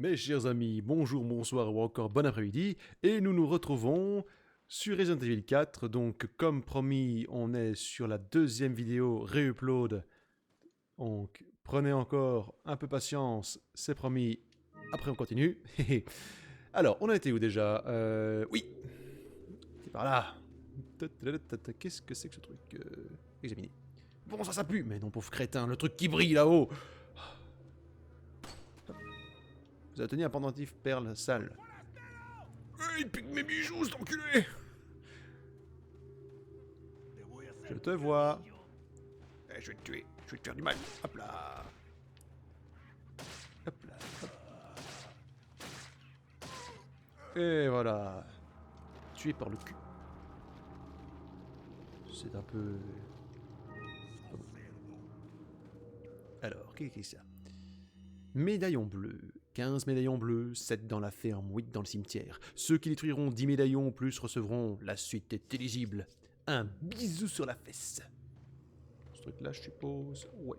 Mes chers amis, bonjour, bonsoir ou encore bon après-midi, et nous nous retrouvons sur Resident Evil 4. Donc, comme promis, on est sur la deuxième vidéo réupload. Donc, prenez encore un peu patience, c'est promis. Après, on continue. Alors, on a été où déjà Oui, c'est par là. Qu'est-ce que c'est que ce truc Examiner. Bon, ça pue. Mais non, pauvre crétin, le truc qui brille là-haut. Vous avez tenu un pendentif perle sale. Il pique mes bijoux, cet enculé. Je te vois. Eh, je vais te tuer. Je vais te faire du mal. Hop là. Hop là. Hop. Et voilà. Tué par le cul. C'est un peu... pas bon. Alors, qu'est-ce que c'est ça? Médaillon bleu. 15 médaillons bleus, 7 dans la ferme, 8 dans le cimetière. Ceux qui détruiront 10 médaillons ou plus recevront... La suite est éligible. Un bisou sur la fesse. Ce truc-là, je suppose... Ouais.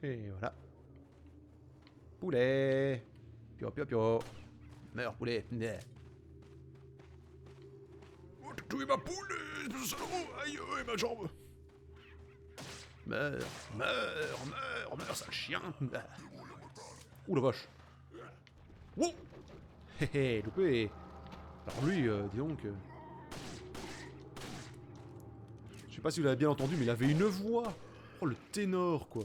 Et voilà. Poulet. Pio pio pio. Meurs, poulet. Oh, t'as tué ma poule, espèce de salaud. Aïe, ma jambe. Meurs, sale chien. Ouh la vache. Wow. Hé hé, loupé. Alors lui, dis donc... Je sais pas si vous l'avez bien entendu, mais il avait une voix. Oh, le ténor, quoi.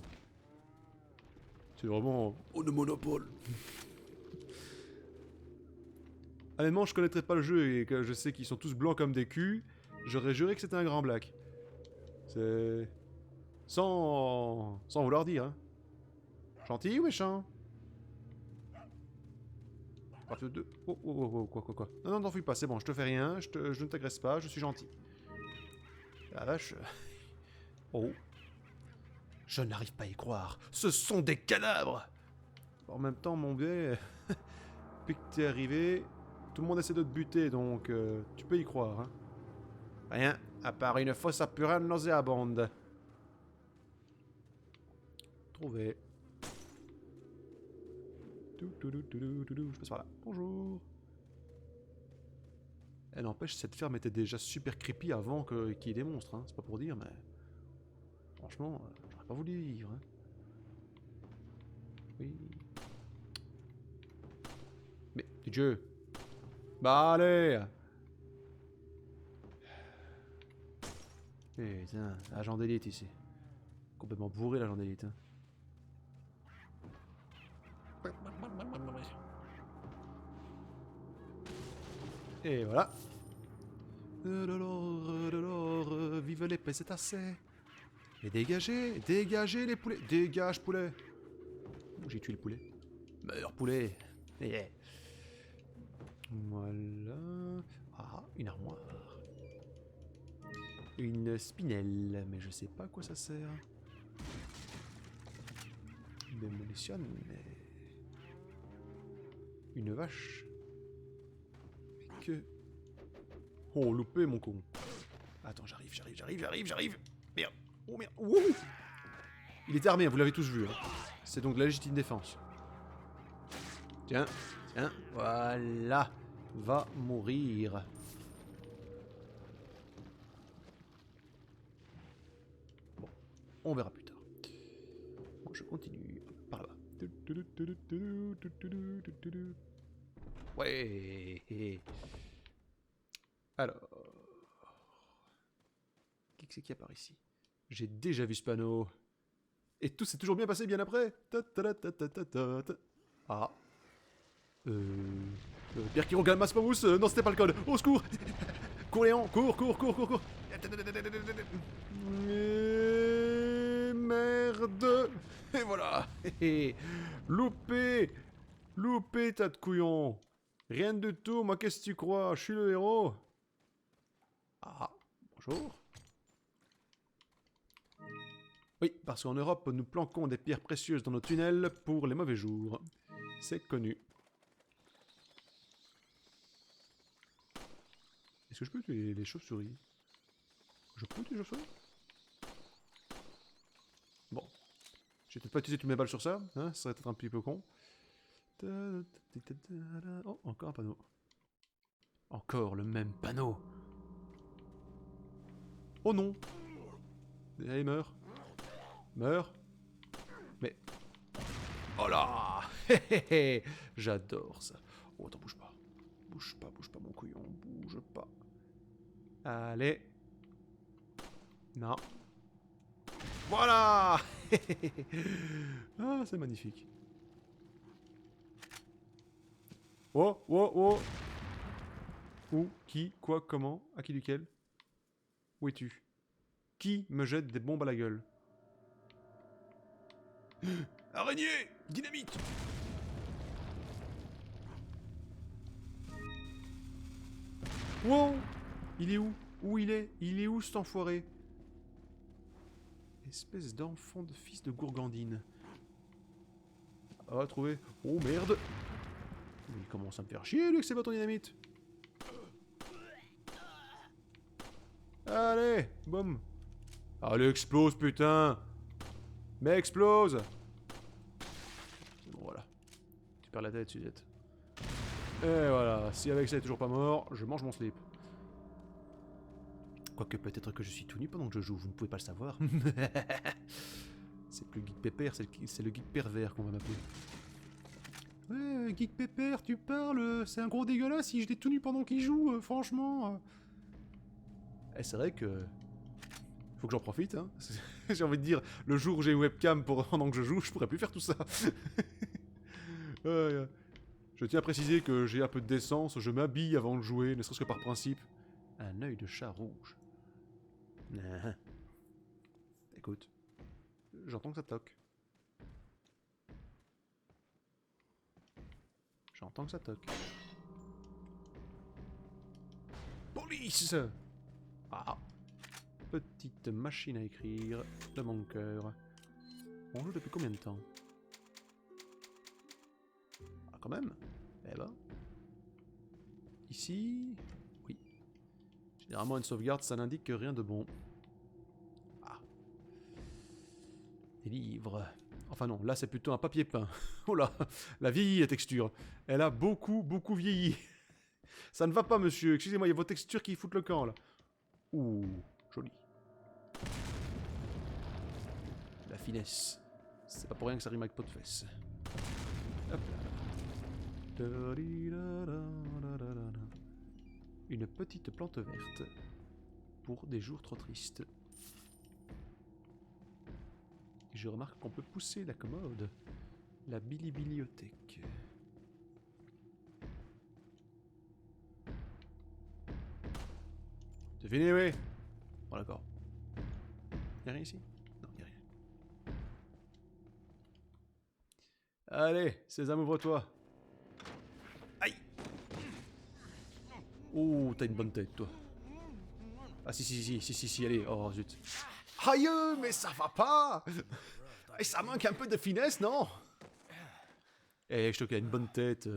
C'est vraiment... Oh, le monopole. Honnêtement, je connaîtrais pas le jeu et que je sais qu'ils sont tous blancs comme des culs. J'aurais juré que c'était un grand black. C'est... Sans vouloir dire, hein. Gentil ou méchant? Partie 2. Oh, oh, oh, oh, quoi. Non, t'en fouille pas, c'est bon, je te fais rien, je ne t'agresse pas, je suis gentil. La vache. Oh. Je n'arrive pas à y croire. Ce sont des cadavres! En même temps, mon biais, depuis que t'es arrivé, tout le monde essaie de te buter, donc tu peux y croire, hein. Rien, à part une fosse à purin nauséabonde. Trouvé. Je passe par là. Bonjour. Elle n'empêche, cette ferme était déjà super creepy avant qu'il y ait des monstres, hein. C'est pas pour dire, mais... Franchement, j'aurais pas voulu y vivre, hein. Oui. Mais, petit jeu. Bah allez. Putain, agent d'élite ici. Complètement bourré l'agent d'élite, hein. Et voilà. De l'or, vive les assez. Et dégagez les poulets. Dégage, poulet. Oh, j'ai tué le poulet. Meurs, poulet. Yeah. Voilà. Ah, une armoire. Une spinelle, mais je sais pas à quoi ça sert. Démolition, mais... Une vache. Mais que... Oh, loupé, mon con. Attends, j'arrive. Merde. Oh, merde. Wouh. Il était armé, vous l'avez tous vu. Hein. C'est donc la légitime défense. Tiens, voilà. Va mourir. Bon, on verra plus tard. Bon, je continue par là-bas. Ouais. Alors... Qu'est-ce qu'il y a par ici? J'ai déjà vu ce panneau. Et tout s'est toujours bien passé bien après. Ah. Pierre qui regarde Maspamous. Non, c'était pas le code. Au secours. Cours, Léon. Cours. Merde. Et voilà. Loupé. Loupé, tas de couillon. Rien du tout. Moi, qu'est-ce que tu crois? Je suis le héros. Ah. Bonjour. Oui, parce qu'en Europe, nous planquons des pierres précieuses dans nos tunnels pour les mauvais jours. C'est connu. Est-ce que je peux tuer les chauves-souris? Je peux tuer les chauves-souris? Bon. Je vais peut-être pas utiliser toutes mes balles sur ça, hein, ça serait peut-être un petit peu con. Oh, encore un panneau. Encore le même panneau. Oh non. Allez, meurs. Meurs. Mais... Oh là. J'adore ça. Oh, attends, bouge pas. Bouge pas, mon couillon. Bouge pas. Allez. Non. Voilà. Ah, c'est magnifique. Oh, oh, oh. Où, qui, quoi, comment, à qui duquel? Où es-tu? Qui me jette des bombes à la gueule? Araignée! Dynamite! Wow! Il est où? Où il est? Il est où cet enfoiré? Espèce d'enfant de fils de gourgandine. Ah, trouvé. Oh merde! Il commence à me faire chier lui avec ses bâtons dynamite. Allez! Boum! Allez, explose putain! Mais explose! Bon voilà. Tu perds la tête, Suzette. Et voilà, si avec ça il est toujours pas mort, je mange mon slip. Quoique peut-être que je suis tout nu pendant que je joue, vous ne pouvez pas le savoir. C'est plus Geek Pépère, c'est le Geek Pervers qu'on va m'appeler. Ouais, Geek Pépère, tu parles, c'est un gros dégueulasse si je l'ai tout nu pendant qu'il joue, franchement. Et c'est vrai que... Faut que j'en profite, hein. J'ai envie de dire, le jour où j'ai une webcam pendant que je joue, je pourrais plus faire tout ça. Je tiens à préciser que j'ai un peu de décence, je m'habille avant de jouer, ne serait-ce que par principe. Un œil de chat rouge. Écoute, j'entends que ça toque. J'entends que ça toque. Police! Ah! Petite machine à écrire de mon cœur. On joue depuis combien de temps? Ah, quand même. Eh ben. Ici... Oui. Généralement, une sauvegarde, ça n'indique rien de bon. Ah. Des livres. Enfin non, là c'est plutôt un papier peint. Oh là, la vieillie la texture. Elle a beaucoup vieilli. Ça ne va pas, monsieur. Excusez-moi, il y a vos textures qui foutent le camp, là. Ouh, joli. La finesse. C'est pas pour rien que ça rime avec pot de fesses. Hop là. Une petite plante verte. Pour des jours trop tristes. Et je remarque qu'on peut pousser la commode. La bibliothèque. Devinez, ouais. Bon, d'accord. Y'a rien ici? Non, y'a rien. Allez, Sésame, ouvre-toi. Aïe! Oh, t'as une bonne tête, toi. Ah, si, allez. Oh, zut. Aïe, mais ça va pas! Et ça manque un peu de finesse, non? Eh, je te dis, une bonne tête.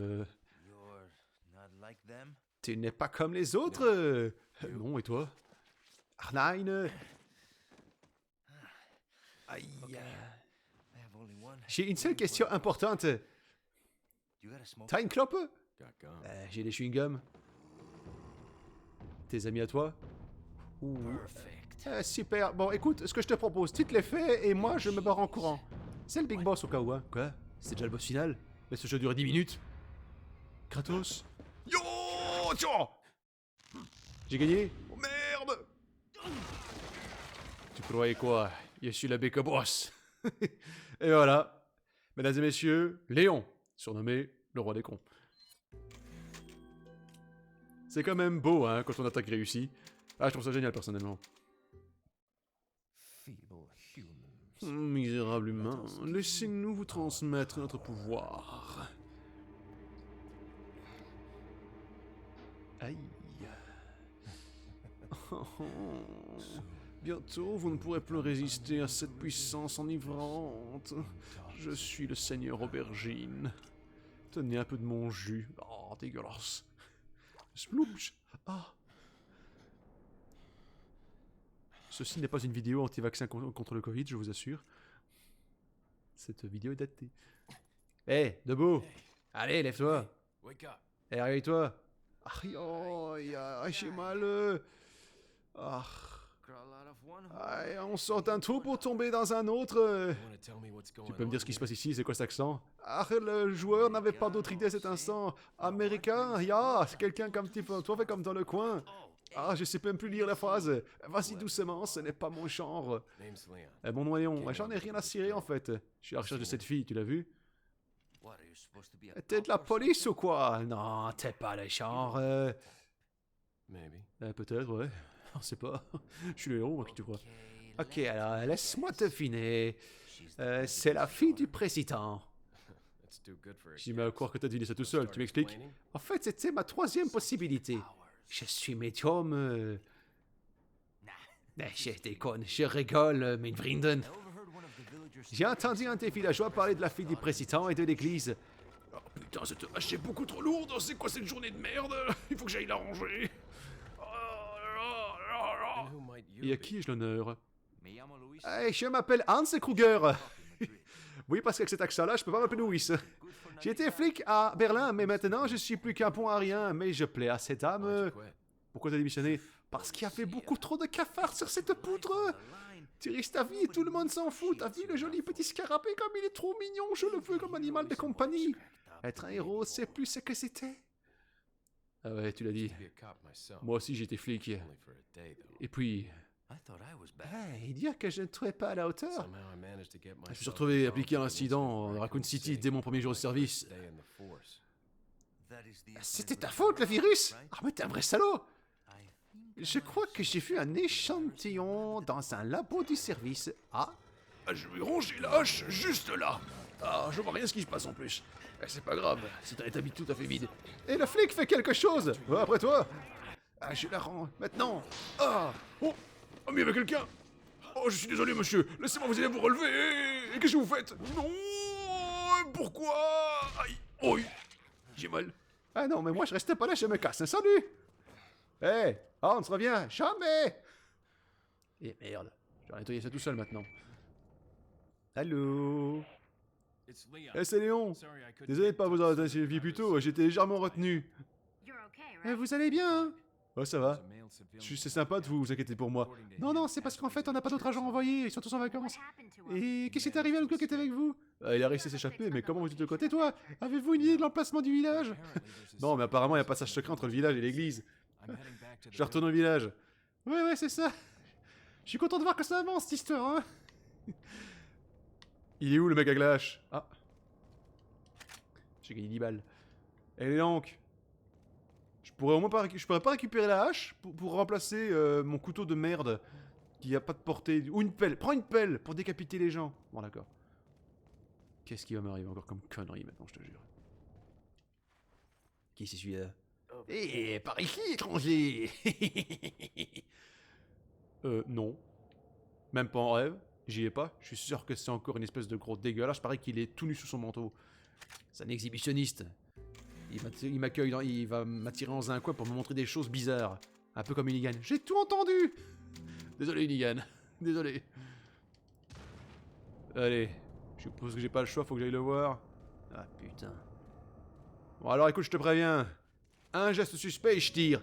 Tu n'es pas comme les autres. Non, et toi? Arnine. Aïe. J'ai une seule question importante. T'as une clope? J'ai des chewing-gums. Tes amis à toi? Super. Bon, écoute, ce que je te propose, tu te les fais et moi je me barre en courant. C'est le Big Boss au cas où, hein. Quoi? C'est déjà le boss final? Mais ce jeu dure 10 minutes. Kratos? Yo! Tiens! J'ai gagné? Oh merde! Tu croyais quoi? Je suis le Big Boss. Et voilà. Mesdames et messieurs, Léon, surnommé le roi des cons. C'est quand même beau, hein, quand on attaque réussi. Ah, je trouve ça génial, personnellement. Misérable humain, laissez-nous vous transmettre notre pouvoir. Aïe. Bientôt, vous ne pourrez plus résister à cette puissance enivrante. Je suis le seigneur aubergine. Tenez un peu de mon jus. Oh, dégueulasse. Splouch. Ah. Ceci n'est pas une vidéo anti-vaccin contre le Covid, je vous assure. Cette vidéo est datée. Hé, debout. Allez, lève-toi. Wake up. Et réveille-toi. Aïe, oh, j'ai mal. Ah, Crawl out of one hole. aïe, on sort d'un trou pour tomber dans un autre. You wanna tell me what's going Tu peux me dire ce qui se on passe ici, c'est quoi cet accent? Ah, le joueur n'avait pas d'autre idée à cet instant. Américain, ya, c'est quelqu'un comme toi fait comme dans le coin. Ah, je sais même plus lire la phrase. Vas-y doucement, ce n'est pas mon genre. here? Name's Leon. Mon nom est Léon, j'en ai rien à cirer en fait. Je suis à la recherche de cette fille, tu l'as vue? What, are you supposed to be a T'es de la cop or police ou quoi? Non, t'es pas le genre. Maybe. Peut-être, ouais. On sait pas. Je suis le héros, moi, qui tu crois. Okay, Ok, alors laisse-moi deviner. C'est la fille du président. That's too good for a J'ai mal à croire que t'as deviné ça tout seul, tu m'expliques? En fait, c'était ma troisième possibilité. Je suis médium. Je déconne, je rigole, mes vrienden. J'ai entendu un des villageois parler de la fille du président et de l'église. Oh putain, cette hache est beaucoup trop lourde, c'est quoi cette journée de merde? Il faut que j'aille la ranger. And who might you Et à be? qui ai-je l'honneur? Me llamo Luis. Hey, je m'appelle Hans Kruger. Oui, parce qu'avec cet accent-là, je peux pas m'appeler Louis. J'ai été flic à Berlin, mais maintenant je suis plus qu'un pont à rien. Mais je plais à cette Why'd you dame. quit? Pourquoi t'as démissionné? Parce qu'il y avait beaucoup trop de cafards sur cette poudre. Tu risques ta vie et tout le monde s'en fout. T'as vu le joli petit scarabée comme il est trop mignon? Je le veux comme animal de compagnie. Être un héros, c'est plus ce que c'était. Ah ouais, tu l'as dit. To be a cop myself. Moi aussi j'étais flic. Only for a day, though. Et puis... I thought I was bad. Hey, dire que je ne trouvais pas à la hauteur. Somehow I managed to get Je me suis myself retrouvé involved impliqué à in un an incident incident en in Raccoon City dès mon premier jour de service. Stay in the force. That is the C'était ta faute, le virus? Ah mais t'es un vrai salaud! Je crois que j'ai vu un échantillon dans un labo du service. Ah? Je vais ranger la hache juste là. Ah, je vois rien ce qui se passe en plus. C'est pas grave, c'est un établi tout à fait vide. Et le flic fait quelque chose! Ouais, après toi! Ah, je la rends, maintenant! Ah! Oh! Oh, mais il y avait quelqu'un! Oh, je suis désolé, monsieur! Laissez-moi vous aider à vous relever! Et qu'est-ce que vous faites? Non! Pourquoi? Aïe! Oh! J'ai mal. Ah non, mais moi je restais pas là, je me casse. Salut! Hé! Hans, reviens! Jamais! Eh merde, je vais nettoyer ça tout seul maintenant. Allô? It's Leon. Eh, c'est Léon! Sorry, I couldn't Désolé de get pas in vous touch avoir with you. suivi I plus was tôt, j'étais légèrement retenu. You're okay, right? Vous allez bien, hein? Ouais, ça va. a male civilian C'est sympa de vous inquiéter pour moi. Non, non, c'est parce qu'en fait, on n'a pas d'autres agents envoyés, ils sont tous en What vacances. happened to him? Et qu'est-ce qui est arrivé à l'autre gars qui était avec vous? Il a réussi à s'échapper, mais comment vous êtes de côté, toi? Avez-vous une idée de l'emplacement du village? Apparently, there's a Non, mais apparemment, il y a un passage secret entre le village et l'église. I'm heading back to the Je retourne au village. Ouais, c'est ça. Je suis content de voir que ça avance, cette histoire, hein. Il est où, le mec à glache? Ah. J'ai gagné 10 balles. Elle est donc. Je pourrais au moins pas, je pourrais pas récupérer la hache pour remplacer mon couteau de merde qui a pas de portée. Ou une pelle. Prends une pelle pour décapiter les gens. Bon, d'accord. Qu'est-ce qui va m'arriver encore comme connerie maintenant, je te jure. Qui c'est celui-là? Eh, par ici, étranger. Non. Même pas en rêve. J'y ai pas. Je suis sûr que c'est encore une espèce de gros dégueulasse. Pareil qu'il est tout nu sous son manteau. C'est un exhibitionniste. Il m'accueille, il va m'attirer dans un coin pour me montrer des choses bizarres. Un peu comme Unigan. J'ai tout entendu. Désolé, Unigan. Désolé. Allez. Je suppose que j'ai pas le choix, faut que j'aille le voir. Ah putain. Bon alors écoute, je te préviens. Un geste suspect et je tire.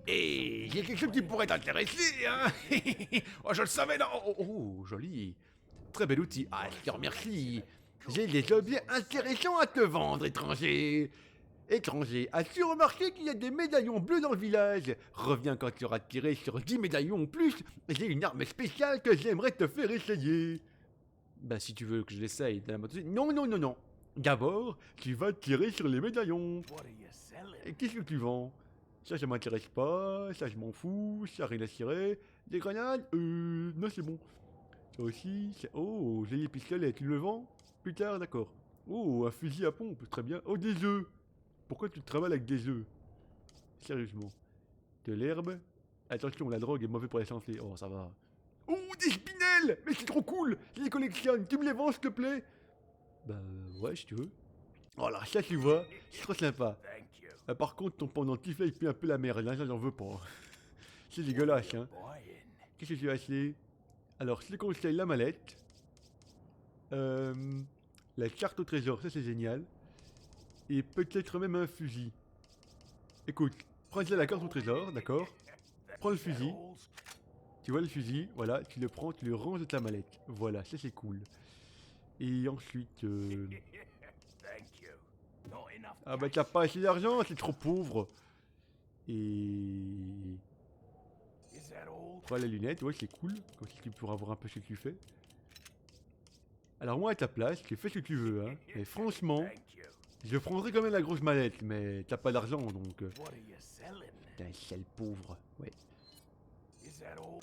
Et il y a quelque chose qui pourrait t'intéresser, hein. Oh, je le savais, non. Oh, joli. Très bel outil. Ah, je te remercie. J'ai des objets intéressants à te vendre, étranger. Étranger, as-tu remarqué qu'il y a des médaillons bleus dans le village? Reviens quand tu auras tiré sur 10 médaillons en plus. J'ai une arme spéciale que j'aimerais te faire essayer. Bah, si tu veux que je l'essaye de la moto. Non, non, non, non. D'abord, tu vas tirer sur les médaillons. What are you selling? Et qu'est-ce que tu vends? Ça m'intéresse pas, ça je m'en fous, ça rien à cirer. Des grenades? Non c'est bon. Ça aussi, ça... Oh, j'ai les pistolets, tu le vends? Plus tard, d'accord. Oh, un fusil à pompe, très bien. Oh, des œufs! Pourquoi tu travailles avec des œufs? Sérieusement. De l'herbe? Attention, la drogue est mauvaise pour la santé. Oh, ça va. Oh, des spinels! Mais c'est trop cool! Je les collectionne, tu me les vends s'il te plaît? Bah, ouais, si tu veux. Oh là, ça tu vois, c'est trop sympa. Thank you. Par contre, ton pendentif là, il pue un peu la merde, hein, ça j'en veux pas. C'est dégueulasse, hein. Buying. Qu'est-ce que tu as acheté? Alors, je te conseille la mallette. La carte au trésor, ça c'est génial. Et peut-être même un fusil. Écoute, prends déjà la carte au trésor, d'accord? Prends le fusil. Tu vois le fusil, voilà, tu le prends, tu le ranges dans ta mallette. Voilà, ça c'est cool. Et ensuite... Thank you. Not enough. Ah bah t'as pas assez d'argent, t'es trop pauvre. Et... Is that all? Prends la lunette, ouais c'est cool. Comme ça tu pourras voir un peu ce que tu fais. Alors moi à ta place, tu fais ce que tu veux, hein. Mais franchement, Thank you. je prendrais quand même la grosse mallette, mais t'as pas d'argent donc... What are you selling? T'es un sale pauvre, ouais. Is that all?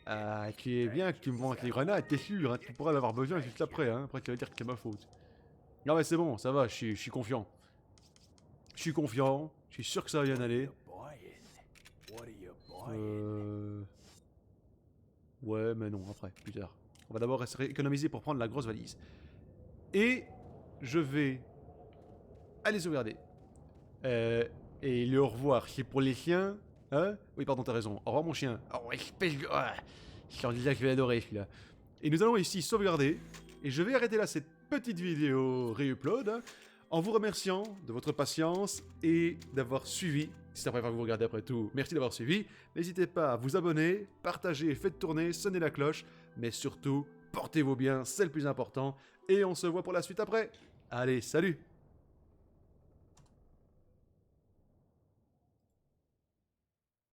Ah, tu es bien que tu me vends les grenades, t'es sûr, hein, tu pourras en avoir besoin juste après, hein. Après tu vas dire que c'est ma faute. Non mais c'est bon, ça va, je suis confiant. Je suis confiant, je suis sûr que ça va bien aller. What are you buying? Ouais, mais non, après, plus tard. On va d'abord économiser pour prendre la grosse valise. Et je vais aller sauvegarder. Et le au revoir, c'est pour les chiens. Hein? Oui, pardon, t'as raison. Au revoir, mon chien. Oh, espèce de... Ah, je sens déjà que je vais l'adorer, celui-là. Et nous allons ici sauvegarder. Et je vais arrêter là cette petite vidéo réupload, hein, en vous remerciant de votre patience et d'avoir suivi. Si c'est la première fois que vous regardez après tout, merci d'avoir suivi. N'hésitez pas à vous abonner, partager, faites tourner, sonnez la cloche. Mais surtout, portez-vous bien, c'est le plus important. Et on se voit pour la suite après. Allez, salut!